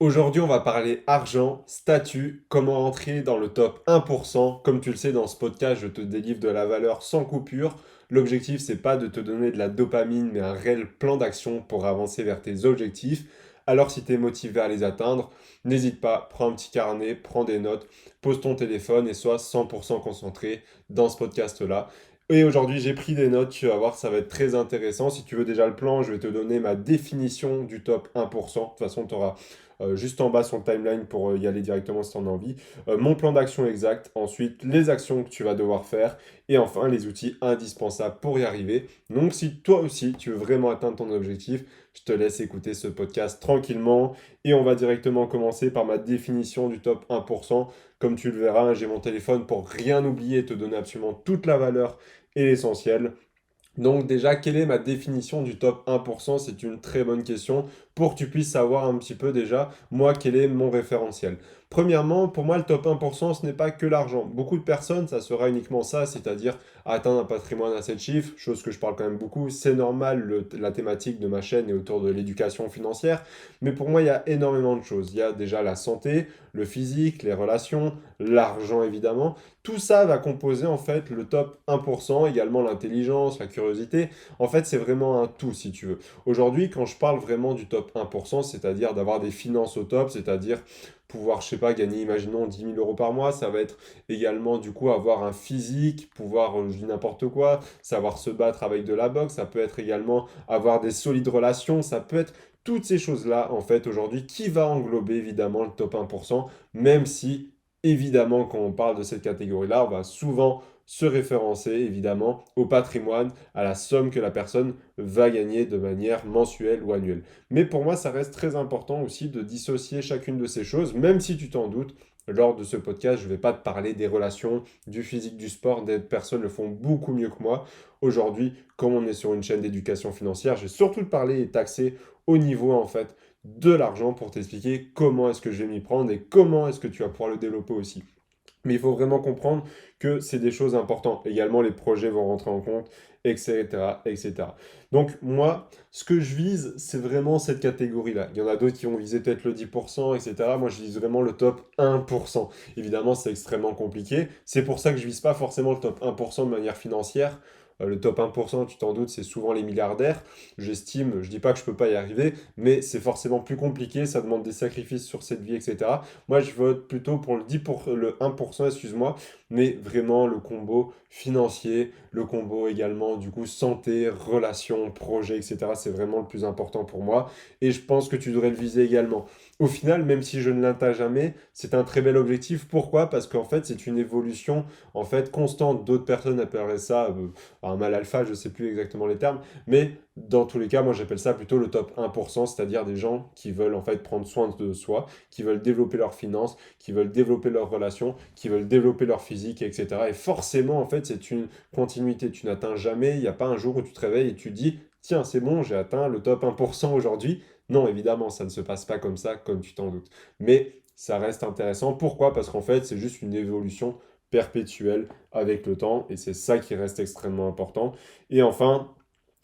Aujourd'hui, on va parler argent, statut, comment entrer dans le top 1%. Comme tu le sais, dans ce podcast, je te délivre de la valeur sans coupure. L'objectif, c'est pas de te donner de la dopamine, mais un réel plan d'action pour avancer vers tes objectifs. Alors, si tu es motivé à les atteindre, n'hésite pas, prends un petit carnet, prends des notes, pose ton téléphone et sois 100% concentré dans ce podcast-là. Et aujourd'hui, j'ai pris des notes, tu vas voir, ça va être très intéressant. Si tu veux déjà le plan, je vais te donner ma définition du top 1%. De toute façon, tu auras juste en bas sur le timeline pour y aller directement si tu en as envie. Mon plan d'action exact, ensuite les actions que tu vas devoir faire et enfin les outils indispensables pour y arriver. Donc si toi aussi tu veux vraiment atteindre ton objectif, je te laisse écouter ce podcast tranquillement et on va directement commencer par ma définition du top 1%. Comme tu le verras, j'ai mon téléphone pour rien oublier et te donner absolument toute la valeur et l'essentiel. Donc déjà, quelle est ma définition du top 1%? C'est une très bonne question pour que tu puisses savoir un petit peu déjà, moi, quel est mon référentiel. Premièrement, pour moi, le top 1%, ce n'est pas que l'argent. Beaucoup de personnes, ça sera uniquement ça, c'est-à-dire atteindre un patrimoine à 7 chiffres, chose que je parle quand même beaucoup. C'est normal, la thématique de ma chaîne est autour de l'éducation financière, mais pour moi, il y a énormément de choses. Il y a déjà la santé, le physique, les relations, l'argent évidemment. Tout ça va composer en fait le top 1%, également l'intelligence, la curiosité. En fait, c'est vraiment un tout si tu veux. Aujourd'hui, quand je parle vraiment du top 1%, c'est-à-dire d'avoir des finances au top, c'est-à-dire pouvoir, je sais pas, gagner, imaginons, 10 000 € par mois, ça va être également du coup avoir un physique, pouvoir, je dis n'importe quoi, savoir se battre avec de la boxe, ça peut être également avoir des solides relations, ça peut être toutes ces choses-là, en fait, aujourd'hui, qui va englober évidemment le top 1%, même si évidemment, quand on parle de cette catégorie-là, on va souvent se référencer évidemment au patrimoine, à la somme que la personne va gagner de manière mensuelle ou annuelle. Mais pour moi, ça reste très important aussi de dissocier chacune de ces choses, même si tu t'en doutes. Lors de ce podcast, je ne vais pas te parler des relations, du physique, du sport, des personnes le font beaucoup mieux que moi. Aujourd'hui, comme on est sur une chaîne d'éducation financière, je vais surtout te parler et t'axer au niveau en fait de l'argent pour t'expliquer comment est-ce que je vais m'y prendre et comment est-ce que tu vas pouvoir le développer aussi. Mais il faut vraiment comprendre que c'est des choses importantes. Également, les projets vont rentrer en compte, etc., etc. Donc, moi, ce que je vise, c'est vraiment cette catégorie-là. Il y en a d'autres qui vont viser peut-être le 10%, etc. Moi, je vise vraiment le top 1%. Évidemment, c'est extrêmement compliqué. C'est pour ça que je vise pas forcément le top 1% de manière financière. Le top 1%, tu t'en doutes, c'est souvent les milliardaires. J'estime, je dis pas que je peux pas y arriver, mais c'est forcément plus compliqué, ça demande des sacrifices sur cette vie, etc. Moi, je vote plutôt pour le 1%, excuse-moi, mais vraiment le combo financier, le combo également, du coup, santé, relations, projets, etc. C'est vraiment le plus important pour moi. Et je pense que tu devrais le viser également. Au final, même si je ne l'atteins jamais, c'est un très bel objectif. Pourquoi? Parce qu'en fait, c'est une évolution en fait constante. D'autres personnes appelleraient ça un mal alpha, je ne sais plus exactement les termes, mais dans tous les cas, moi j'appelle ça plutôt le top 1%, c'est-à-dire des gens qui veulent en fait prendre soin de soi, qui veulent développer leurs finances, qui veulent développer leurs relations, qui veulent développer leur physique, etc. Et forcément, en fait, c'est une continuité. Tu n'atteins jamais, il n'y a pas un jour où tu te réveilles et tu dis, tiens, c'est bon, j'ai atteint le top 1% aujourd'hui. Non, évidemment, ça ne se passe pas comme ça, comme tu t'en doutes. Mais ça reste intéressant. Pourquoi? Parce qu'en fait, c'est juste une évolution perpétuelle avec le temps, et c'est ça qui reste extrêmement important. Et enfin,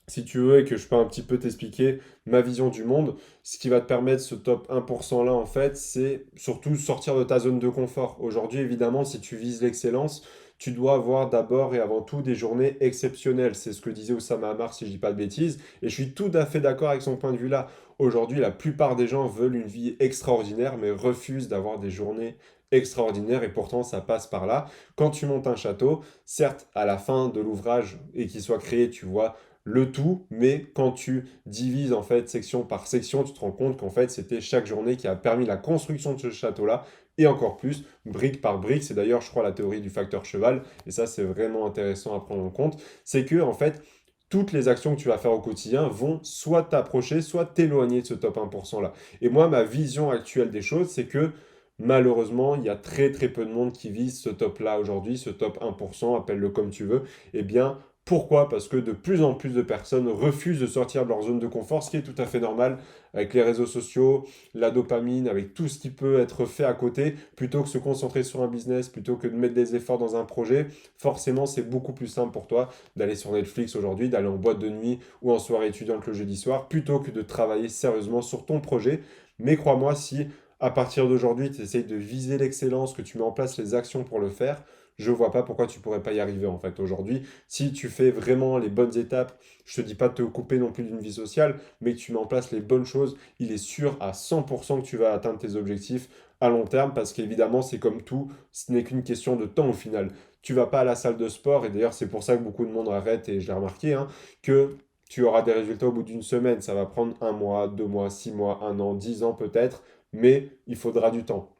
si tu veux, et que je peux un petit peu t'expliquer ma vision du monde, ce qui va te permettre ce top 1% là, en fait, c'est surtout sortir de ta zone de confort. Aujourd'hui, évidemment, si tu vises l'excellence, tu dois avoir d'abord et avant tout des journées exceptionnelles. C'est ce que disait Oussama Hamar, si je dis pas de bêtises, et je suis tout à fait d'accord avec son point de vue là. Aujourd'hui, la plupart des gens veulent une vie extraordinaire, mais refusent d'avoir des journées extraordinaires, et pourtant ça passe par là. Quand tu montes un château, certes, à la fin de l'ouvrage et qu'il soit créé, tu vois le tout, mais quand tu divises en fait section par section, tu te rends compte qu'en fait c'était chaque journée qui a permis la construction de ce château-là, et encore plus, brique par brique. C'est d'ailleurs, je crois, la théorie du facteur cheval, et ça c'est vraiment intéressant à prendre en compte, c'est que en fait, toutes les actions que tu vas faire au quotidien vont soit t'approcher, soit t'éloigner de ce top 1% là. Et moi, ma vision actuelle des choses, c'est que malheureusement, il y a très très peu de monde qui vise ce top-là aujourd'hui, ce top 1%, appelle-le comme tu veux. Eh bien, pourquoi? Parce que de plus en plus de personnes refusent de sortir de leur zone de confort, ce qui est tout à fait normal avec les réseaux sociaux, la dopamine, avec tout ce qui peut être fait à côté, plutôt que se concentrer sur un business, plutôt que de mettre des efforts dans un projet. Forcément, c'est beaucoup plus simple pour toi d'aller sur Netflix aujourd'hui, d'aller en boîte de nuit ou en soirée étudiante le jeudi soir, plutôt que de travailler sérieusement sur ton projet. Mais crois-moi, si à partir d'aujourd'hui, tu essayes de viser l'excellence, que tu mets en place les actions pour le faire, je vois pas pourquoi tu pourrais pas y arriver en fait aujourd'hui. Si tu fais vraiment les bonnes étapes, je te dis pas de te couper non plus d'une vie sociale, mais que tu mets en place les bonnes choses, il est sûr à 100% que tu vas atteindre tes objectifs à long terme parce qu'évidemment, c'est comme tout, ce n'est qu'une question de temps au final. Tu vas pas à la salle de sport, et d'ailleurs, c'est pour ça que beaucoup de monde arrête, et je l'ai remarqué, hein, que tu auras des résultats au bout d'une semaine. Ça va prendre un mois, 2 mois, 6 mois, un an, 10 ans peut-être, mais il faudra du temps.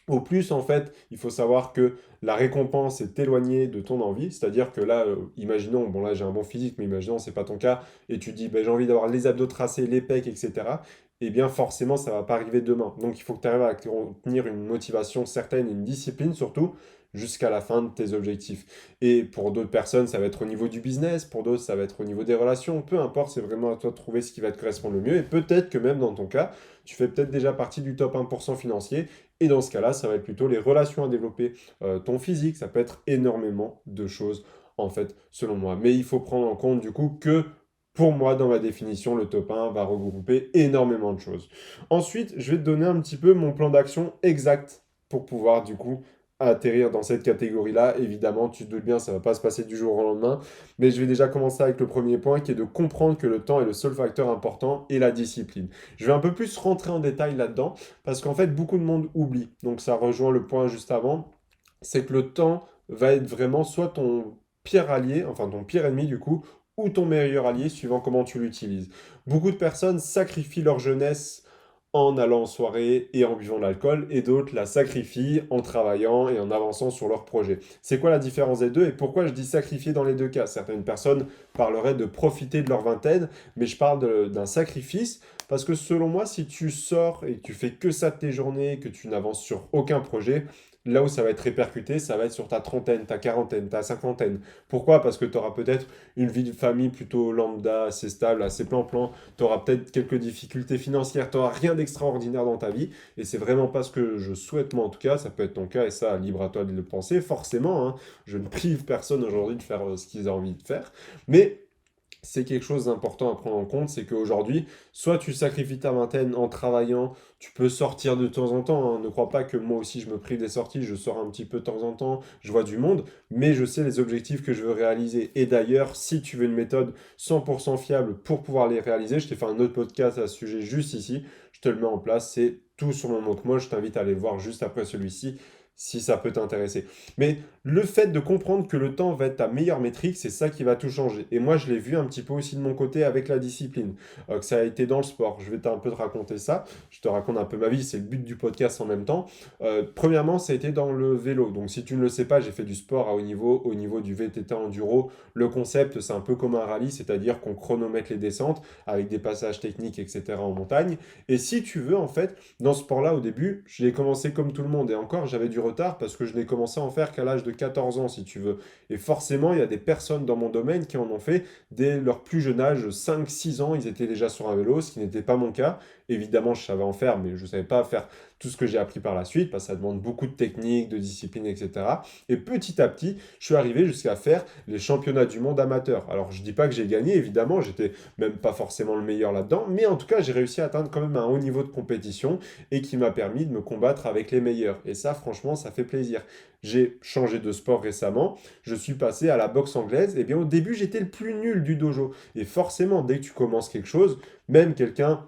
Au plus, en fait, il faut savoir que la récompense est éloignée de ton envie. C'est-à-dire que là, imaginons, bon là j'ai un bon physique, mais imaginons c'est pas ton cas, et tu dis ben, j'ai envie d'avoir les abdos tracés, les pecs, etc. Eh bien forcément, ça va pas arriver demain. Donc il faut que tu arrives à tenir une motivation certaine, une discipline surtout, jusqu'à la fin de tes objectifs. Et pour d'autres personnes, ça va être au niveau du business, pour d'autres, ça va être au niveau des relations, peu importe, c'est vraiment à toi de trouver ce qui va te correspondre le mieux. Et peut-être que même dans ton cas, tu fais peut-être déjà partie du top 1% financier. Et dans ce cas-là, ça va être plutôt les relations à développer, ton physique, ça peut être énormément de choses, en fait, selon moi. Mais il faut prendre en compte, du coup, que pour moi, dans ma définition, le top 1 va regrouper énormément de choses. Ensuite, je vais te donner un petit peu mon plan d'action exact pour pouvoir, du coup, atterrir dans cette catégorie-là. Évidemment, tu te doutes bien, ça ne va pas se passer du jour au lendemain. Mais je vais déjà commencer avec le premier point qui est de comprendre que le temps est le seul facteur important et la discipline. Je vais un peu plus rentrer en détail là-dedans parce qu'en fait, beaucoup de monde oublie. Donc ça rejoint le point juste avant, c'est que le temps va être vraiment soit ton pire allié, enfin ton pire ennemi du coup, ou ton meilleur allié suivant comment tu l'utilises. Beaucoup de personnes sacrifient leur jeunesse en allant en soirée et en buvant de l'alcool, et d'autres la sacrifient en travaillant et en avançant sur leur projet. C'est quoi la différence des deux et pourquoi je dis sacrifier dans les deux cas? Certaines personnes parleraient de profiter de leur vingtaine, mais je parle d'un sacrifice parce que selon moi, si tu sors et que tu fais que ça de tes journées, que tu n'avances sur aucun projet, là où ça va être répercuté, ça va être sur ta trentaine, ta quarantaine, ta cinquantaine. Pourquoi? Parce que tu auras peut-être une vie de famille plutôt lambda, assez stable, assez plan-plan, tu auras peut-être quelques difficultés financières, tu n'auras rien d'extraordinaire dans ta vie, et c'est vraiment pas ce que je souhaite moi en tout cas, ça peut être ton cas, et ça, libre à toi de le penser, forcément, hein, je ne prive personne aujourd'hui de faire ce qu'ils ont envie de faire, mais c'est quelque chose d'important à prendre en compte, c'est qu'aujourd'hui, soit tu sacrifies ta vingtaine en travaillant, tu peux sortir de temps en temps, hein. Ne crois pas que moi aussi je me prive des sorties, je sors un petit peu de temps en temps, je vois du monde, mais je sais les objectifs que je veux réaliser. Et d'ailleurs, si tu veux une méthode 100% fiable pour pouvoir les réaliser, je t'ai fait un autre podcast à ce sujet juste ici, je te le mets en place, c'est tout sur mon mock moi, je t'invite à aller le voir juste après celui-ci si ça peut t'intéresser. Mais le fait de comprendre que le temps va être ta meilleure métrique, c'est ça qui va tout changer. Et moi, je l'ai vu un petit peu aussi de mon côté avec la discipline, que ça a été dans le sport. Je vais un peu te raconter ça. Je te raconte un peu ma vie, c'est le but du podcast en même temps. Premièrement, ça a été dans le vélo. Donc, si tu ne le sais pas, j'ai fait du sport à au niveau du VTT enduro. Le concept, c'est un peu comme un rallye, c'est-à-dire qu'on chronomètre les descentes avec des passages techniques, etc. en montagne. Et si tu veux, en fait, dans ce sport-là, au début, je l'ai commencé comme tout le monde. Et encore, j'avais du retard parce que je n'ai commencé à en faire qu'à l'âge de 14 ans, si tu veux. Et forcément, il y a des personnes dans mon domaine qui en ont fait dès leur plus jeune âge, 5, 6 ans, ils étaient déjà sur un vélo, ce qui n'était pas mon cas. Évidemment, je savais en faire, mais je ne savais pas faire tout ce que j'ai appris par la suite, parce que ça demande beaucoup de technique, de discipline, etc. Et petit à petit, je suis arrivé jusqu'à faire les championnats du monde amateur. Alors, je ne dis pas que j'ai gagné, évidemment, j'étais même pas forcément le meilleur là-dedans, mais en tout cas, j'ai réussi à atteindre quand même un haut niveau de compétition et qui m'a permis de me combattre avec les meilleurs. Et ça, franchement, ça fait plaisir. J'ai changé de sport récemment, je suis passé à la boxe anglaise. Et bien au début, j'étais le plus nul du dojo. Et forcément, dès que tu commences quelque chose, même quelqu'un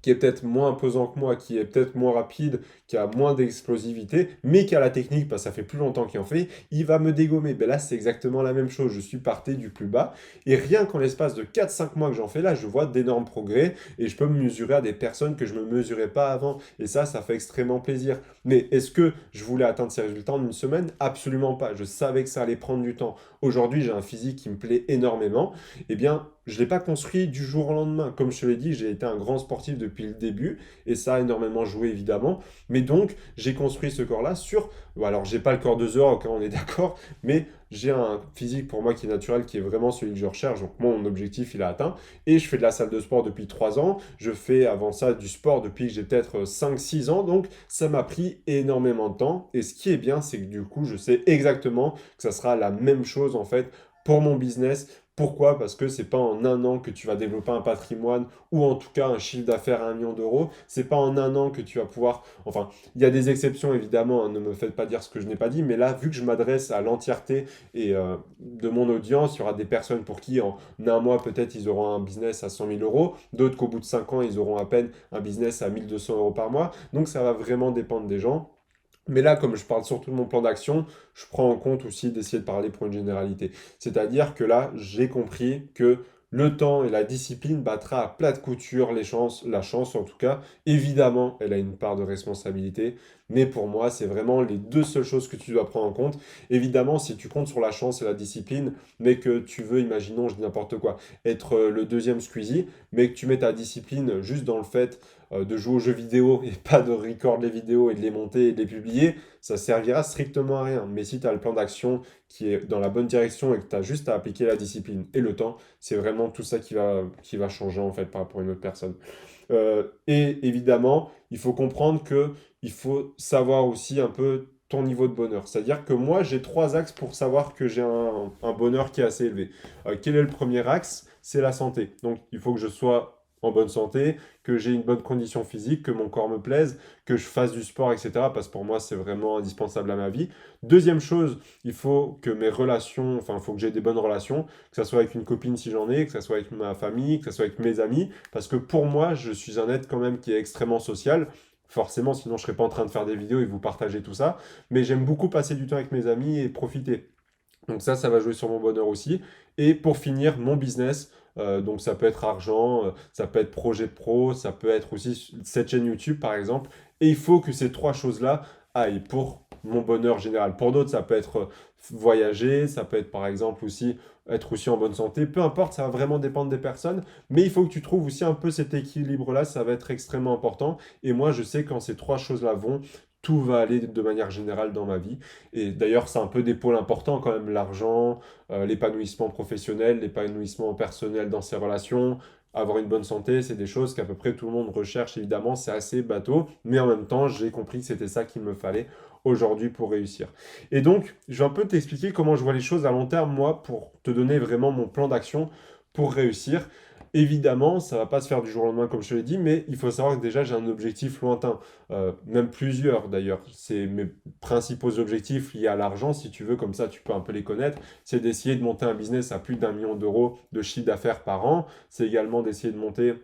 qui est peut-être moins imposant que moi, qui est peut-être moins rapide, qui a moins d'explosivité, mais qui a la technique, parce que ça fait plus longtemps qu'il en fait, il va me dégommer. Ben là, c'est exactement la même chose. Je suis parti du plus bas. Et rien qu'en l'espace de 4, 5 mois que j'en fais là, je vois d'énormes progrès et je peux me mesurer à des personnes que je ne me mesurais pas avant. Et ça fait extrêmement plaisir. Mais est-ce que je voulais atteindre ces résultats en une semaine? Absolument pas. Je savais que ça allait prendre du temps. Aujourd'hui, j'ai un physique qui me plaît énormément. Eh bien, je ne l'ai pas construit du jour au lendemain. Comme je te l'ai dit, j'ai été un grand sportif depuis le début et ça a énormément joué évidemment. Mais donc, j'ai construit ce corps-là sur. Bon, alors, j'ai pas le corps de The Rock, hein, on est d'accord, mais j'ai un physique pour moi qui est naturel, qui est vraiment celui que je recherche. Donc, mon objectif, il a atteint. Et je fais de la salle de sport depuis 3 ans. Je fais avant ça du sport depuis que j'ai peut-être 5, 6 ans. Donc, ça m'a pris énormément de temps. Et ce qui est bien, c'est que du coup, je sais exactement que ça sera la même chose en fait pour mon business, Pourquoi? Parce que c'est pas en un an que tu vas développer un patrimoine ou en tout cas un chiffre d'affaires à 1 million d'euros. C'est pas en un an que tu vas pouvoir. Enfin, il y a des exceptions évidemment, hein, ne me faites pas dire ce que je n'ai pas dit, mais là, vu que je m'adresse à l'entièreté de mon audience, il y aura des personnes pour qui en un mois peut-être ils auront un business à 100 000 euros, d'autres qu'au bout de 5 ans ils auront à peine un business à 1 200 euros par mois. Donc ça va vraiment dépendre des gens. Mais là, comme je parle surtout de mon plan d'action, je prends en compte aussi d'essayer de parler pour une généralité. C'est-à-dire que là, j'ai compris que le temps et la discipline battra à plat de couture les chances, la chance en tout cas. Évidemment, elle a une part de responsabilité, mais pour moi, c'est vraiment les deux seules choses que tu dois prendre en compte. Évidemment, si tu comptes sur la chance et la discipline, mais que tu veux, imaginons, je dis n'importe quoi, être le deuxième Squeezie, mais que tu mets ta discipline juste dans le fait de jouer aux jeux vidéo et pas de record les vidéos et de les monter et de les publier, ça servira strictement à rien. Mais si tu as le plan d'action qui est dans la bonne direction et que tu as juste à appliquer la discipline et le temps, c'est vraiment tout ça qui va changer en fait par rapport à une autre personne. Et évidemment, il faut comprendre que il faut savoir aussi un peu ton niveau de bonheur. C'est-à-dire que moi, j'ai trois axes pour savoir que j'ai un bonheur qui est assez élevé. Quel est le premier axe? C'est la santé. Donc, il faut que je sois en bonne santé, que j'ai une bonne condition physique, que mon corps me plaise, que je fasse du sport, etc. Parce que pour moi, c'est vraiment indispensable à ma vie. Deuxième chose, il faut que mes relations, enfin, il faut que j'ai des bonnes relations, que ce soit avec une copine si j'en ai, que ce soit avec ma famille, que ce soit avec mes amis. Parce que pour moi, je suis un être quand même qui est extrêmement social. Forcément, sinon je serais pas en train de faire des vidéos et vous partager tout ça. Mais j'aime beaucoup passer du temps avec mes amis et profiter. Donc ça va jouer sur mon bonheur aussi. Et pour finir, mon business. Donc ça peut être argent, ça peut être projet pro, ça peut être aussi cette chaîne YouTube par exemple. Et il faut que ces trois choses-là aillent pour mon bonheur général. Pour d'autres, ça peut être voyager, ça peut être par exemple aussi être aussi en bonne santé. Peu importe, ça va vraiment dépendre des personnes. Mais il faut que tu trouves aussi un peu cet équilibre-là, ça va être extrêmement important. Et moi, je sais quand ces trois choses-là vont, tout va aller de manière générale dans ma vie. Et d'ailleurs, c'est un peu des pôles importants quand même, l'argent, l'épanouissement professionnel, l'épanouissement personnel dans ses relations, avoir une bonne santé, c'est des choses qu'à peu près tout le monde recherche, évidemment, c'est assez bateau, mais en même temps, j'ai compris que c'était ça qu'il me fallait aujourd'hui pour réussir. Et donc, je vais un peu t'expliquer comment je vois les choses à long terme, moi, pour te donner vraiment mon plan d'action pour réussir. Évidemment, ça va pas se faire du jour au lendemain, comme je te l'ai dit, mais il faut savoir que déjà, j'ai un objectif lointain, même plusieurs d'ailleurs. C'est mes principaux objectifs liés à l'argent, si tu veux, comme ça tu peux un peu les connaître. C'est d'essayer de monter un business à plus d'1 million d'euros de chiffre d'affaires par an. C'est également d'essayer de monter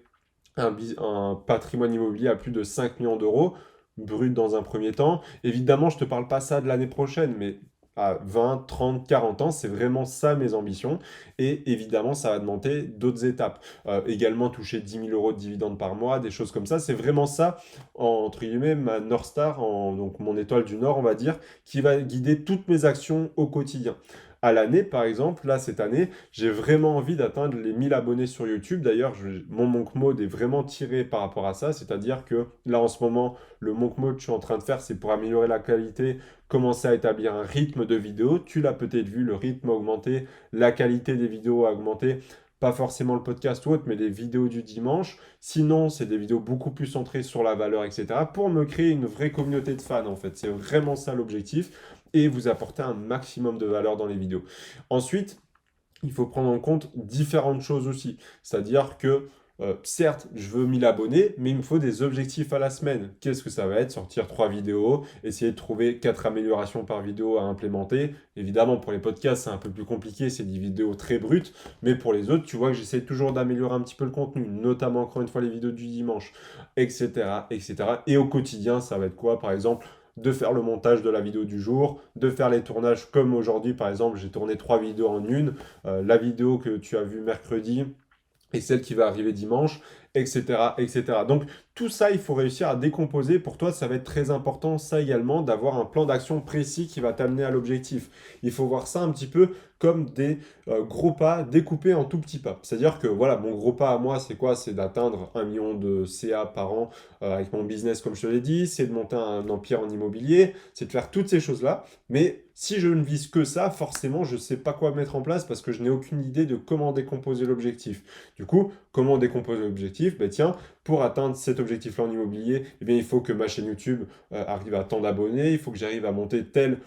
un patrimoine immobilier à plus de 5 millions d'euros, brut dans un premier temps. Évidemment, je ne te parle pas ça de l'année prochaine, mais à 20, 30, 40 ans, c'est vraiment ça mes ambitions. Et évidemment, ça va demander d'autres étapes. Également toucher 10 000 euros de dividendes par mois, des choses comme ça. C'est vraiment ça, entre guillemets, ma North Star, donc mon étoile du Nord, on va dire, qui va guider toutes mes actions au quotidien. À l'année, par exemple, là, cette année, j'ai vraiment envie d'atteindre les 1000 abonnés sur YouTube. D'ailleurs, mon Monk Mode est vraiment tiré par rapport à ça. C'est-à-dire que là, en ce moment, le Monk Mode que je suis en train de faire, c'est pour améliorer la qualité, commencer à établir un rythme de vidéo. Tu l'as peut-être vu, le rythme a augmenté, la qualité des vidéos a augmenté. Pas forcément le podcast ou autre, mais les vidéos du dimanche. Sinon, c'est des vidéos beaucoup plus centrées sur la valeur, etc. Pour me créer une vraie communauté de fans, en fait. C'est vraiment ça l'objectif et vous apporter un maximum de valeur dans les vidéos. Ensuite, il faut prendre en compte différentes choses aussi. C'est-à-dire que, certes, je veux 1000 abonnés, mais il me faut des objectifs à la semaine. Qu'est-ce que ça va être? Sortir 3 vidéos, essayer de trouver 4 améliorations par vidéo à implémenter. Évidemment, pour les podcasts, c'est un peu plus compliqué, c'est des vidéos très brutes, mais pour les autres, tu vois que j'essaie toujours d'améliorer un petit peu le contenu, notamment encore une fois les vidéos du dimanche, etc., etc. Et au quotidien, ça va être quoi? Par exemple, de faire le montage de la vidéo du jour, de faire les tournages comme aujourd'hui, par exemple, j'ai tourné 3 vidéos en une, la vidéo que tu as vue mercredi et celle qui va arriver dimanche, etc., etc. Donc tout ça, il faut réussir à décomposer. Pour toi, ça va être très important, ça également, d'avoir un plan d'action précis qui va t'amener à l'objectif. Il faut voir ça un petit peu comme des gros pas découpés en tout petits pas. C'est-à-dire que voilà, mon gros pas à moi, c'est quoi? C'est d'atteindre 1 million de CA par an avec mon business, comme je te l'ai dit, c'est de monter un empire en immobilier, c'est de faire toutes ces choses-là. Mais si je ne vise que ça, forcément, je ne sais pas quoi mettre en place parce que je n'ai aucune idée de comment décomposer l'objectif. Du coup, Comment on décompose l'objectif? Ben tiens, pour atteindre cet objectif-là en immobilier, eh bien, il faut que ma chaîne YouTube arrive à tant d'abonnés, il faut que j'arrive à monter telle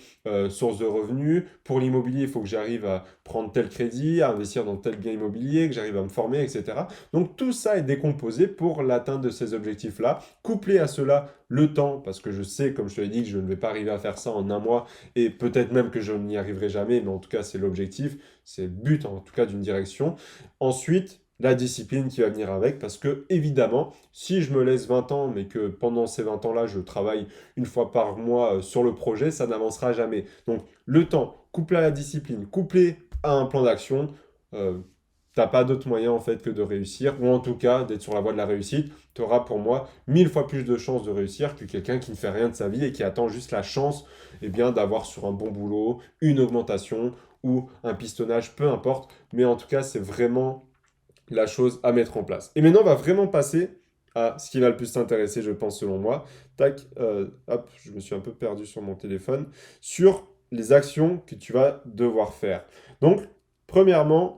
source de revenus. Pour l'immobilier, il faut que j'arrive à prendre tel crédit, à investir dans tel bien immobilier, que j'arrive à me former, etc. Donc tout ça est décomposé pour l'atteinte de ces objectifs-là. Couplé à cela, le temps, parce que je sais, comme je te l'ai dit, que je ne vais pas arriver à faire ça en un mois, et peut-être même que je n'y arriverai jamais, mais en tout cas, c'est l'objectif, c'est le but en tout cas d'une direction. Ensuite, la discipline qui va venir avec, parce que évidemment, si je me laisse 20 ans, mais que pendant ces 20 ans-là, je travaille une fois par mois sur le projet, ça n'avancera jamais. Donc le temps, couplé à la discipline, couplé à un plan d'action, euh, t'as pas d'autre moyen en fait que de réussir, ou en tout cas d'être sur la voie de la réussite. Tu auras pour moi 1000 fois plus de chances de réussir que quelqu'un qui ne fait rien de sa vie et qui attend juste la chance bien, d'avoir sur un bon boulot une augmentation ou un pistonnage, peu importe. Mais en tout cas, c'est vraiment la chose à mettre en place. Et maintenant, on va vraiment passer à ce qui va le plus t'intéresser, je pense, selon moi. Tac, hop, je me suis un peu perdu sur mon téléphone. Sur les actions que tu vas devoir faire. Donc, premièrement,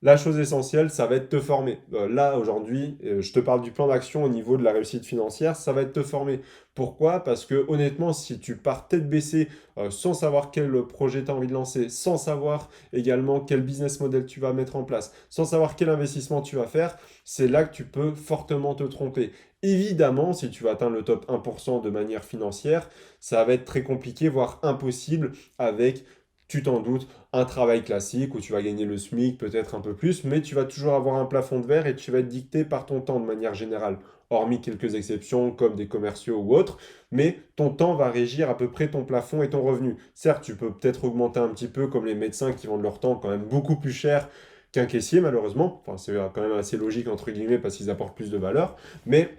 la chose essentielle, ça va être te former. Là, aujourd'hui, je te parle du plan d'action au niveau de la réussite financière, ça va être te former. Pourquoi? Parce que honnêtement, si tu pars tête baissée, sans savoir quel projet tu as envie de lancer, sans savoir également quel business model tu vas mettre en place, sans savoir quel investissement tu vas faire, c'est là que tu peux fortement te tromper. Évidemment, si tu vas atteindre le top 1% de manière financière, ça va être très compliqué, voire impossible avec, tu t'en doutes, un travail classique où tu vas gagner le SMIC, peut-être un peu plus, mais tu vas toujours avoir un plafond de verre et tu vas être dicté par ton temps de manière générale, hormis quelques exceptions comme des commerciaux ou autres, mais ton temps va régir à peu près ton plafond et ton revenu. Certes, tu peux peut-être augmenter un petit peu comme les médecins qui vendent leur temps quand même beaucoup plus cher qu'un caissier malheureusement, enfin c'est quand même assez logique entre guillemets parce qu'ils apportent plus de valeur, mais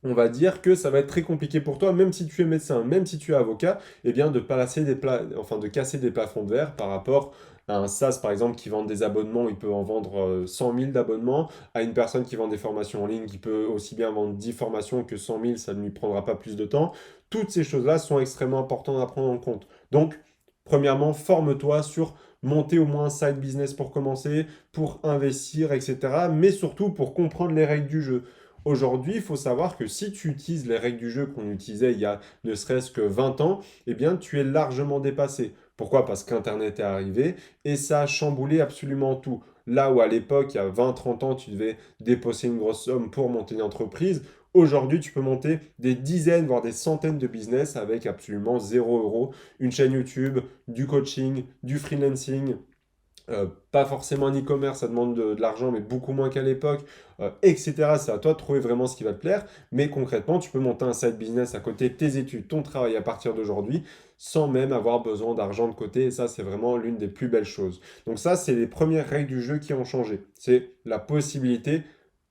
on va dire que ça va être très compliqué pour toi, même si tu es médecin, même si tu es avocat, eh bien de placer enfin de casser des plafonds de verre par rapport à un SaaS par exemple qui vend des abonnements, il peut en vendre 100 000 d'abonnements, à une personne qui vend des formations en ligne qui peut aussi bien vendre 10 formations que 100 000, ça ne lui prendra pas plus de temps. Toutes ces choses-là sont extrêmement importantes à prendre en compte. Donc, premièrement, forme-toi sur monter au moins un side business pour commencer, pour investir, etc. Mais surtout pour comprendre les règles du jeu. Aujourd'hui, il faut savoir que si tu utilises les règles du jeu qu'on utilisait il y a ne serait-ce que 20 ans, eh bien, tu es largement dépassé. Pourquoi? Parce qu'Internet est arrivé et ça a chamboulé absolument tout. Là où à l'époque, il y a 20-30 ans, tu devais déposer une grosse somme pour monter une entreprise, aujourd'hui, tu peux monter des dizaines, voire des centaines de business avec absolument 0 euros. Une chaîne YouTube, du coaching, du freelancing, pas forcément un e-commerce, ça demande de l'argent, mais beaucoup moins qu'à l'époque, etc. C'est à toi de trouver vraiment ce qui va te plaire. Mais concrètement, tu peux monter un side business à côté de tes études, ton travail à partir d'aujourd'hui, sans même avoir besoin d'argent de côté. Et ça, c'est vraiment l'une des plus belles choses. Donc ça, c'est les premières règles du jeu qui ont changé. C'est la possibilité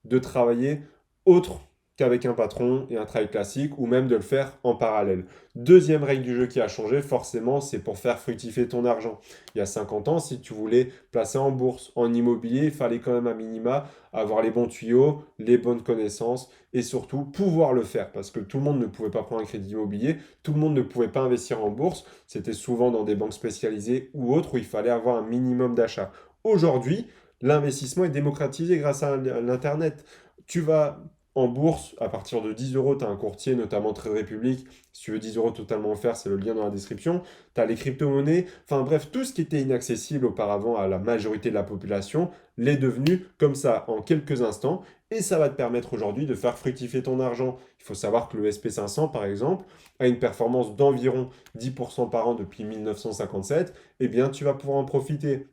de travailler autre qu'avec un patron et un travail classique, ou même de le faire en parallèle. Deuxième règle du jeu qui a changé, forcément, c'est pour faire fructifier ton argent. Il y a 50 ans, si tu voulais placer en bourse, en immobilier, il fallait quand même à minima avoir les bons tuyaux, les bonnes connaissances et surtout pouvoir le faire parce que tout le monde ne pouvait pas prendre un crédit immobilier, tout le monde ne pouvait pas investir en bourse, c'était souvent dans des banques spécialisées ou autres où il fallait avoir un minimum d'achat. Aujourd'hui, l'investissement est démocratisé grâce à l'Internet. Tu vas en bourse, à partir de 10 euros, tu as un courtier, notamment Trade Republic. Si tu veux 10 euros totalement offert, c'est le lien dans la description. Tu as les crypto-monnaies. Enfin bref, tout ce qui était inaccessible auparavant à la majorité de la population l'est devenu comme ça en quelques instants. Et ça va te permettre aujourd'hui de faire fructifier ton argent. Il faut savoir que le SP500, par exemple, a une performance d'environ 10% par an depuis 1957. Eh bien, tu vas pouvoir en profiter,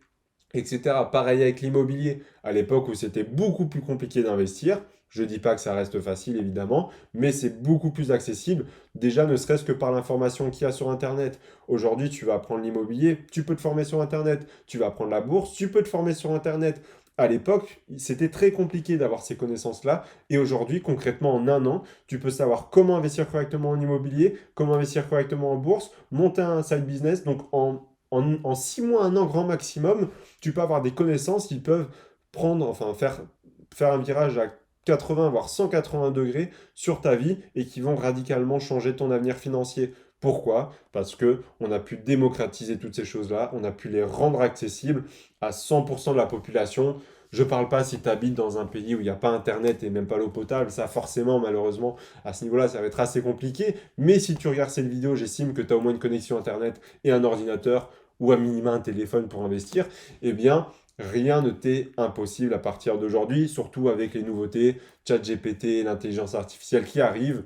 etc. Pareil avec l'immobilier, à l'époque où c'était beaucoup plus compliqué d'investir. Je ne dis pas que ça reste facile, évidemment, mais c'est beaucoup plus accessible, déjà ne serait-ce que par l'information qu'il y a sur Internet. Aujourd'hui, tu vas apprendre l'immobilier, tu peux te former sur Internet. Tu vas apprendre la bourse, tu peux te former sur Internet. À l'époque, c'était très compliqué d'avoir ces connaissances-là. Et aujourd'hui, concrètement, en un an, tu peux savoir comment investir correctement en immobilier, comment investir correctement en bourse, monter un side business. Donc, en 6 mois, un an grand maximum, tu peux avoir des connaissances qui peuvent faire un virage à 80 voire 180 degrés sur ta vie et qui vont radicalement changer ton avenir financier. Pourquoi? Parce que on a pu démocratiser toutes ces choses-là, on a pu les rendre accessibles à 100% de la population. Je parle pas si tu habites dans un pays où il n'y a pas Internet et même pas l'eau potable, ça forcément, malheureusement, à ce niveau-là, ça va être assez compliqué. Mais si tu regardes cette vidéo, j'estime que tu as au moins une connexion Internet et un ordinateur ou à minima un téléphone pour investir, eh bien, rien ne t'est impossible à partir d'aujourd'hui, surtout avec les nouveautés, ChatGPT, l'intelligence artificielle qui arrive.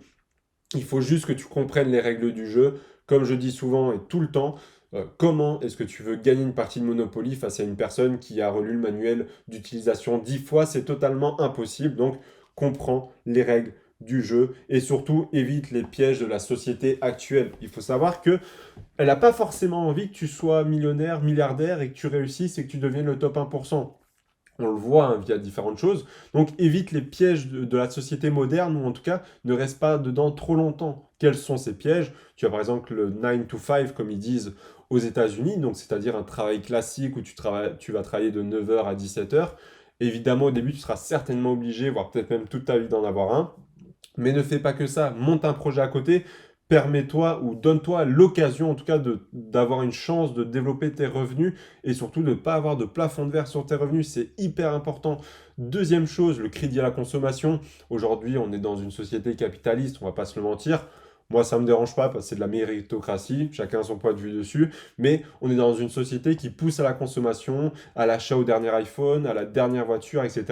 Il faut juste que tu comprennes les règles du jeu. Comme je dis souvent et tout le temps, comment est-ce que tu veux gagner une partie de Monopoly face à une personne qui a relu le manuel d'utilisation 10 fois? C'est totalement impossible. Donc, comprends les règles du jeu et surtout évite les pièges de la société actuelle. Il faut savoir que elle n'a pas forcément envie que tu sois millionnaire, milliardaire et que tu réussisses et que tu deviennes le top 1%. On le voit hein, via différentes choses. Donc évite les pièges de la société moderne, ou en tout cas ne reste pas dedans trop longtemps. Quels sont ces pièges? Tu as par exemple le 9 to 5, comme ils disent aux États-Unis, donc c'est-à-dire un travail classique où tu vas travailler de 9 heures à 17 heures. Évidemment, au début, tu seras certainement obligé, voire peut-être même toute ta vie d'en avoir un. Mais ne fais pas que ça, monte un projet à côté, permets-toi ou donne-toi l'occasion en tout cas d'avoir une chance de développer tes revenus et surtout de ne pas avoir de plafond de verre sur tes revenus, c'est hyper important. Deuxième chose, le crédit à la consommation. Aujourd'hui, on est dans une société capitaliste, on va pas se le mentir. Moi, ça me dérange pas parce que c'est de la méritocratie, chacun a son point de vue dessus, mais on est dans une société qui pousse à la consommation, à l'achat au dernier iPhone, à la dernière voiture, etc.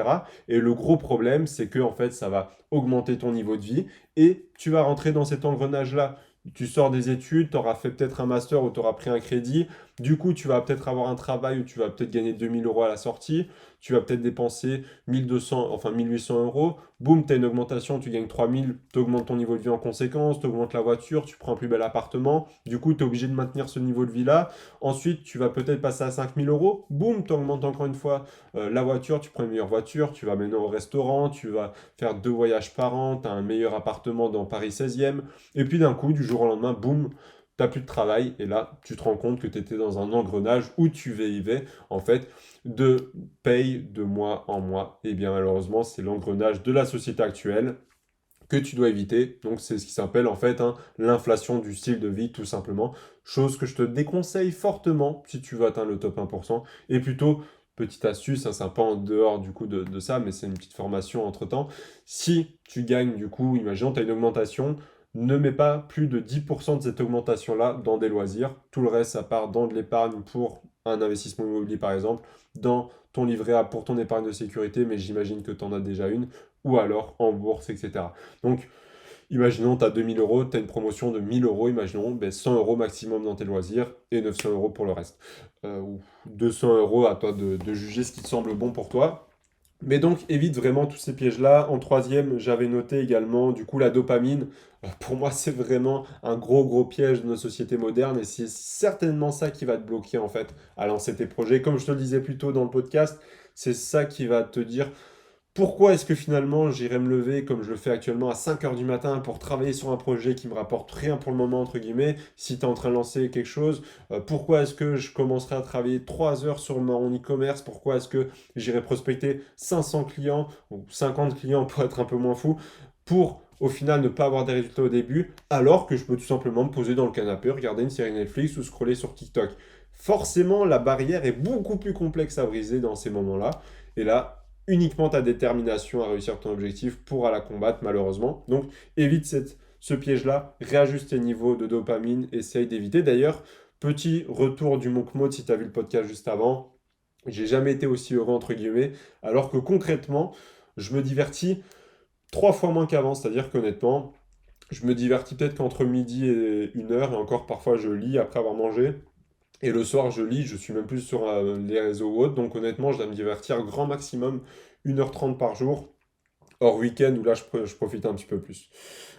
Et le gros problème, c'est que en fait, ça va augmenter ton niveau de vie et tu vas rentrer dans cet engrenage-là. Tu sors des études, tu auras fait peut-être un master ou tu auras pris un crédit. Du coup, tu vas peut-être avoir un travail où tu vas peut-être gagner 2 000 € à la sortie. Tu vas peut-être dépenser 1 200, enfin 1 800 €. Boum, tu as une augmentation, tu gagnes 3 000, tu augmentes ton niveau de vie en conséquence, tu augmentes la voiture, tu prends un plus bel appartement. Du coup, tu es obligé de maintenir ce niveau de vie-là. Ensuite, tu vas peut-être passer à 5 000 €. Boum, tu augmentes encore une fois la voiture, tu prends une meilleure voiture, tu vas maintenant au restaurant, tu vas faire 2 voyages par an, tu as un meilleur appartement dans Paris 16e, et puis d'un coup, du jour au lendemain, boum, tu n'as plus de travail, et là, tu te rends compte que tu étais dans un engrenage où tu vivais, en fait, de paye de mois en mois. Et bien malheureusement, c'est l'engrenage de la société actuelle que tu dois éviter. Donc c'est ce qui s'appelle en fait hein, l'inflation du style de vie, tout simplement. Chose que je te déconseille fortement si tu veux atteindre le top 1%. Et plutôt, petite astuce, hein, c'est un peu en dehors du coup de ça, mais c'est une petite formation entre-temps. Si tu gagnes du coup, imaginons tu as une augmentation, ne mets pas plus de 10% de cette augmentation-là dans des loisirs. Tout le reste, ça part dans de l'épargne pour un investissement immobilier par exemple, dans ton livret A pour ton épargne de sécurité, mais j'imagine que tu en as déjà une, ou alors en bourse, etc. Donc, imaginons, tu as 2 000 €, tu as une promotion de 1 000 €, imaginons, ben 100 € maximum dans tes loisirs et 900 € pour le reste. Ou 200 € à toi de juger ce qui te semble bon pour toi. Mais donc, évite vraiment tous ces pièges-là. En troisième, j'avais noté également, du coup, la dopamine. Pour moi, c'est vraiment un gros, gros piège de nos sociétés modernes et c'est certainement ça qui va te bloquer, en fait, à lancer tes projets. Comme je te le disais plus tôt dans le podcast, c'est ça qui va te dire pourquoi est-ce que finalement j'irais me lever comme je le fais actuellement à 5 heures du matin pour travailler sur un projet qui me rapporte rien pour le moment, entre guillemets, si tu es en train de lancer quelque chose? Pourquoi est-ce que je commencerai à travailler 3 heures sur mon e-commerce? Pourquoi est-ce que j'irai prospecter 500 clients ou 50 clients pour être un peu moins fou pour au final ne pas avoir des résultats au début alors que je peux tout simplement me poser dans le canapé, regarder une série Netflix ou scroller sur TikTok? Forcément, la barrière est beaucoup plus complexe à briser dans ces moments-là. Et là, uniquement ta détermination à réussir ton objectif pourra la combattre malheureusement. Donc évite ce piège-là, réajuste tes niveaux de dopamine, essaye d'éviter. D'ailleurs, petit retour du monk mode si tu as vu le podcast juste avant, j'ai jamais été aussi heureux entre guillemets, alors que concrètement, je me divertis 3 fois moins qu'avant, c'est-à-dire qu'honnêtement, je me divertis peut-être qu'entre midi et 1 heure, et encore parfois je lis après avoir mangé. Et le soir, je lis, je suis même plus sur les réseaux ou autres. Donc honnêtement, je dois me divertir grand maximum 1 h 30 par jour, hors week-end où là, je profite un petit peu plus.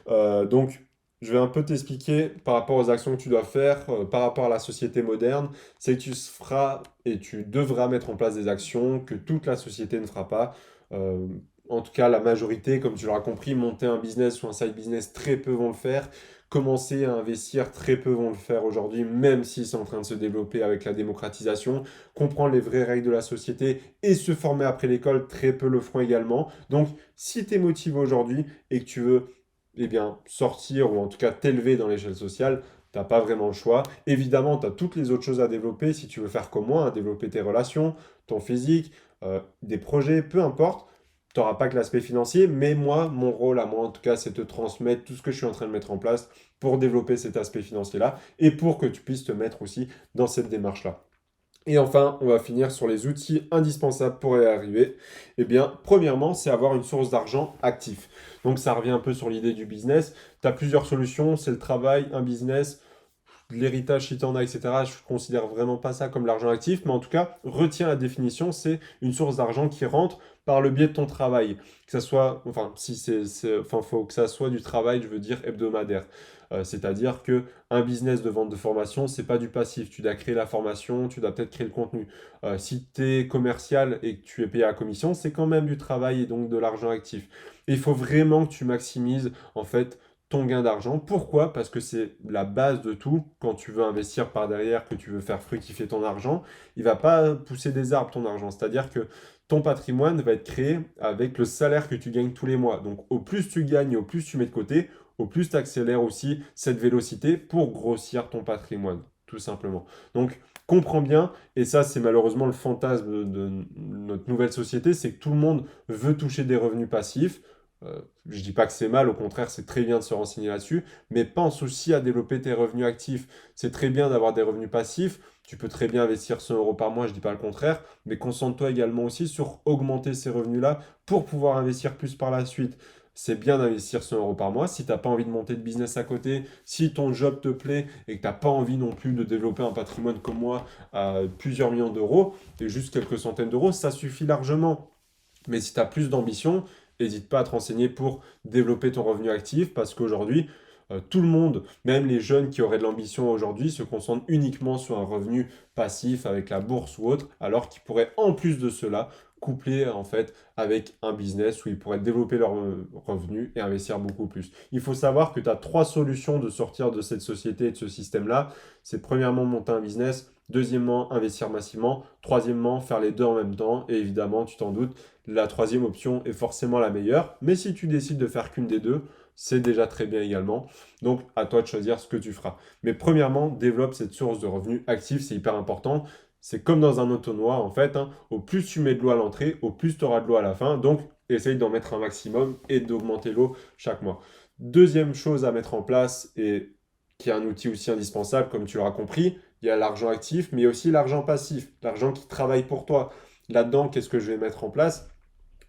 Donc, je vais un peu t'expliquer par rapport aux actions que tu dois faire, par rapport à la société moderne. C'est que tu feras et tu devras mettre en place des actions que toute la société ne fera pas. Euh, En tout cas, la majorité, comme tu l'auras compris, monter un business ou un side business, très peu vont le faire. Commencer à investir, très peu vont le faire aujourd'hui, même si c'est en train de se développer avec la démocratisation. Comprendre les vraies règles de la société et se former après l'école, très peu le feront également. Donc, si tu es motivé aujourd'hui et que tu veux eh bien, sortir ou en tout cas t'élever dans l'échelle sociale, t'as pas vraiment le choix. Évidemment, tu as toutes les autres choses à développer si tu veux faire comme moi, hein, développer tes relations, ton physique, des projets, peu importe. Tu n'auras pas que l'aspect financier, mais moi, mon rôle à moi en tout cas, c'est de te transmettre tout ce que je suis en train de mettre en place pour développer cet aspect financier-là et pour que tu puisses te mettre aussi dans cette démarche-là. Et enfin, on va finir sur les outils indispensables pour y arriver. Eh bien, premièrement, c'est avoir une source d'argent actif. Donc, ça revient un peu sur l'idée du business. Tu as plusieurs solutions, c'est le travail, un business, l'héritage si tu en as, etc. Je considère vraiment pas ça comme l'argent actif, mais en tout cas, retiens la définition, c'est une source d'argent qui rentre par le biais de ton travail. Que ça soit, enfin, si enfin, faut que ça soit du travail, je veux dire hebdomadaire. C'est-à-dire que un business de vente de formation, c'est pas du passif. Tu dois créer la formation, tu dois peut-être créer le contenu. Si tu es commercial et que tu es payé à commission, c'est quand même du travail et donc de l'argent actif. Et il faut vraiment que tu maximises en fait ton gain d'argent. Pourquoi? Parce que c'est la base de tout. Quand tu veux investir par derrière, que tu veux faire fructifier ton argent, il va pas pousser des arbres ton argent. C'est-à-dire que ton patrimoine va être créé avec le salaire que tu gagnes tous les mois. Donc au plus tu gagnes, au plus tu mets de côté, au plus tu accélères aussi cette vélocité pour grossir ton patrimoine, tout simplement. Donc comprends bien, et ça c'est malheureusement le fantasme de notre nouvelle société, c'est que tout le monde veut toucher des revenus passifs. Je dis pas que c'est mal, au contraire, c'est très bien de se renseigner là-dessus, mais pense aussi à développer tes revenus actifs. C'est très bien d'avoir des revenus passifs, tu peux très bien investir 100 euros par mois, je dis pas le contraire, mais concentre-toi également aussi sur augmenter ces revenus-là pour pouvoir investir plus par la suite. C'est bien d'investir 100 euros par mois. Si tu n'as pas envie de monter de business à côté, si ton job te plaît et que tu n'as pas envie non plus de développer un patrimoine comme moi à plusieurs millions d'euros et juste quelques centaines d'euros, ça suffit largement. Mais si tu as plus d'ambition, n'hésite pas à te renseigner pour développer ton revenu actif parce qu'aujourd'hui, tout le monde, même les jeunes qui auraient de l'ambition aujourd'hui, se concentrent uniquement sur un revenu passif avec la bourse ou autre, alors qu'ils pourraient en plus de cela coupler en fait avec un business où ils pourraient développer leurs revenus et investir beaucoup plus. Il faut savoir que tu as trois solutions de sortir de cette société et de ce système-là. C'est premièrement monter un business, deuxièmement investir massivement, troisièmement faire les deux en même temps et évidemment, tu t'en doutes, la troisième option est forcément la meilleure, mais si tu décides de faire qu'une des deux, c'est déjà très bien également. Donc, à toi de choisir ce que tu feras. Mais premièrement, développe cette source de revenus actifs, c'est hyper important. C'est comme dans un entonnoir, en fait. Au plus tu mets de l'eau à l'entrée, au plus tu auras de l'eau à la fin. Donc, essaye d'en mettre un maximum et d'augmenter l'eau chaque mois. Deuxième chose à mettre en place, et qui est un outil aussi indispensable, comme tu l'auras compris, il y a l'argent actif, mais aussi l'argent passif, l'argent qui travaille pour toi. Là-dedans, qu'est-ce que je vais mettre en place?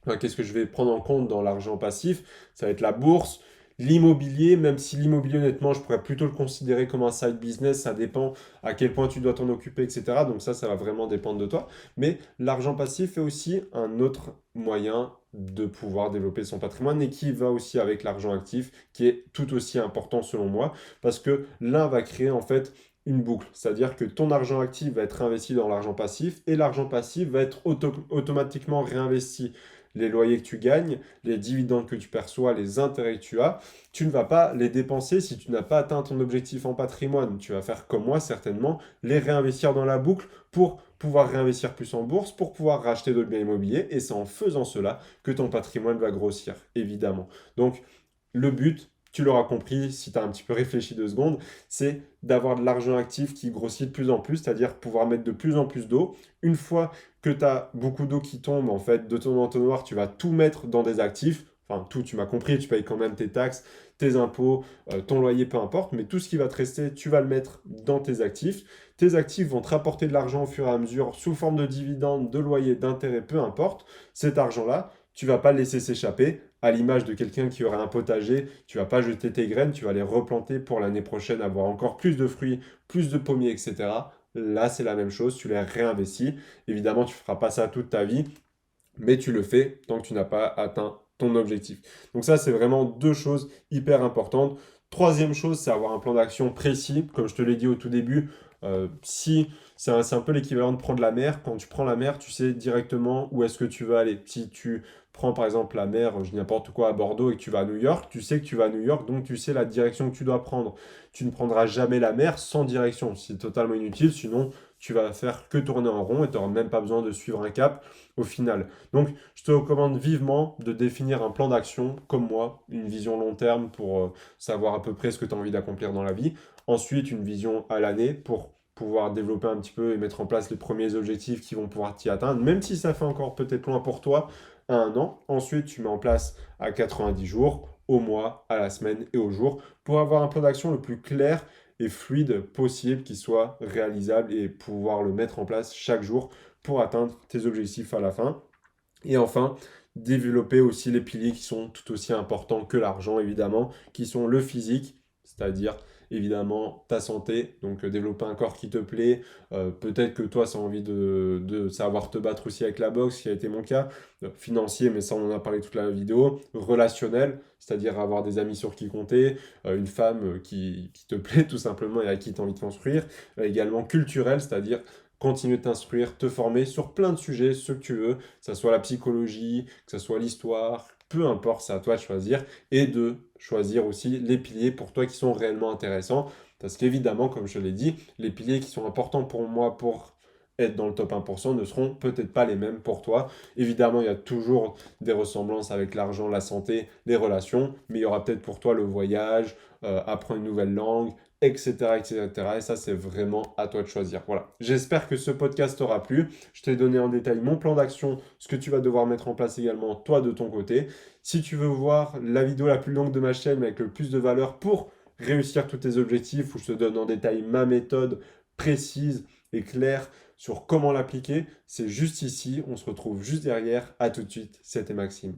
Enfin, qu'est-ce que je vais prendre en compte dans l'argent passif? Ça va être la bourse, l'immobilier, même si l'immobilier, honnêtement, je pourrais plutôt le considérer comme un side business, ça dépend à quel point tu dois t'en occuper, etc. Donc ça va vraiment dépendre de toi. Mais l'argent passif est aussi un autre moyen de pouvoir développer son patrimoine et qui va aussi avec l'argent actif, qui est tout aussi important selon moi, parce que l'un va créer en fait une boucle, c'est-à-dire que ton argent actif va être investi dans l'argent passif et l'argent passif va être automatiquement réinvesti. Les loyers que tu gagnes, les dividendes que tu perçois, les intérêts que tu as, tu ne vas pas les dépenser si tu n'as pas atteint ton objectif en patrimoine. Tu vas faire comme moi certainement, les réinvestir dans la boucle pour pouvoir réinvestir plus en bourse, pour pouvoir racheter d'autres biens immobiliers. Et c'est en faisant cela que ton patrimoine va grossir, évidemment. Donc, le but, tu l'auras compris si tu as un petit peu réfléchi 2 secondes, c'est d'avoir de l'argent actif qui grossit de plus en plus, c'est-à-dire pouvoir mettre de plus en plus d'eau. Une fois que tu as beaucoup d'eau qui tombe en fait de ton entonnoir, tu vas tout mettre dans des actifs. Enfin, tout, tu m'as compris, tu payes quand même tes taxes, tes impôts, ton loyer, peu importe, mais tout ce qui va te rester, tu vas le mettre dans tes actifs. Tes actifs vont te rapporter de l'argent au fur et à mesure sous forme de dividendes, de loyers, d'intérêts, peu importe. Cet argent-là, tu vas pas le laisser s'échapper. À l'image de quelqu'un qui aurait un potager, tu vas pas jeter tes graines, tu vas les replanter pour l'année prochaine, avoir encore plus de fruits, plus de pommiers, etc. Là, c'est la même chose, tu les réinvestis. Évidemment, tu ne feras pas ça toute ta vie, mais tu le fais tant que tu n'as pas atteint ton objectif. Donc ça, c'est vraiment deux choses hyper importantes. Troisième chose, c'est avoir un plan d'action précis. Comme je te l'ai dit au tout début, si c'est un peu l'équivalent de prendre la mer. Quand tu prends la mer, tu sais directement où est-ce que tu vas aller. Si tu prends par exemple la mer, je dis n'importe quoi, à Bordeaux et que tu vas à New York, tu sais que tu vas à New York, donc tu sais la direction que tu dois prendre. Tu ne prendras jamais la mer sans direction. C'est totalement inutile, sinon tu vas faire que tourner en rond et tu n'auras même pas besoin de suivre un cap au final. Donc, je te recommande vivement de définir un plan d'action comme moi, une vision long terme pour savoir à peu près ce que tu as envie d'accomplir dans la vie. Ensuite, une vision à l'année pour pouvoir développer un petit peu et mettre en place les premiers objectifs qui vont pouvoir t'y atteindre, même si ça fait encore peut-être loin pour toi, à un an. Ensuite, tu mets en place à 90 jours, au mois, à la semaine et au jour, pour avoir un plan d'action le plus clair et fluide possible, qui soit réalisable et pouvoir le mettre en place chaque jour pour atteindre tes objectifs à la fin. Et enfin, développer aussi les piliers qui sont tout aussi importants que l'argent, évidemment, qui sont le physique, c'est-à-dire évidemment ta santé, donc développer un corps qui te plaît. Peut-être que toi, ça a envie de savoir te battre aussi avec la boxe, ce qui a été mon cas. Financier, mais ça, on en a parlé toute la vidéo. Relationnel, c'est-à-dire avoir des amis sur qui compter, une femme qui te plaît tout simplement et à qui tu as envie de construire. Également culturel, c'est-à-dire continuer de t'instruire, te former sur plein de sujets, ce que tu veux, que ce soit la psychologie, que ce soit l'histoire, peu importe, c'est à toi de choisir, et de choisir aussi les piliers pour toi qui sont réellement intéressants, parce qu'évidemment, comme je l'ai dit, les piliers qui sont importants pour moi pour être dans le top 1% ne seront peut-être pas les mêmes pour toi. Évidemment, il y a toujours des ressemblances avec l'argent, la santé, les relations, mais il y aura peut-être pour toi le voyage, apprendre une nouvelle langue, etc., etc. Et ça, c'est vraiment à toi de choisir. Voilà. J'espère que ce podcast t'aura plu. Je t'ai donné en détail mon plan d'action, ce que tu vas devoir mettre en place également, toi, de ton côté. Si tu veux voir la vidéo la plus longue de ma chaîne, mais avec le plus de valeur pour réussir tous tes objectifs, où je te donne en détail ma méthode précise et claire sur comment l'appliquer, c'est juste ici. On se retrouve juste derrière. À tout de suite. C'était Maxime.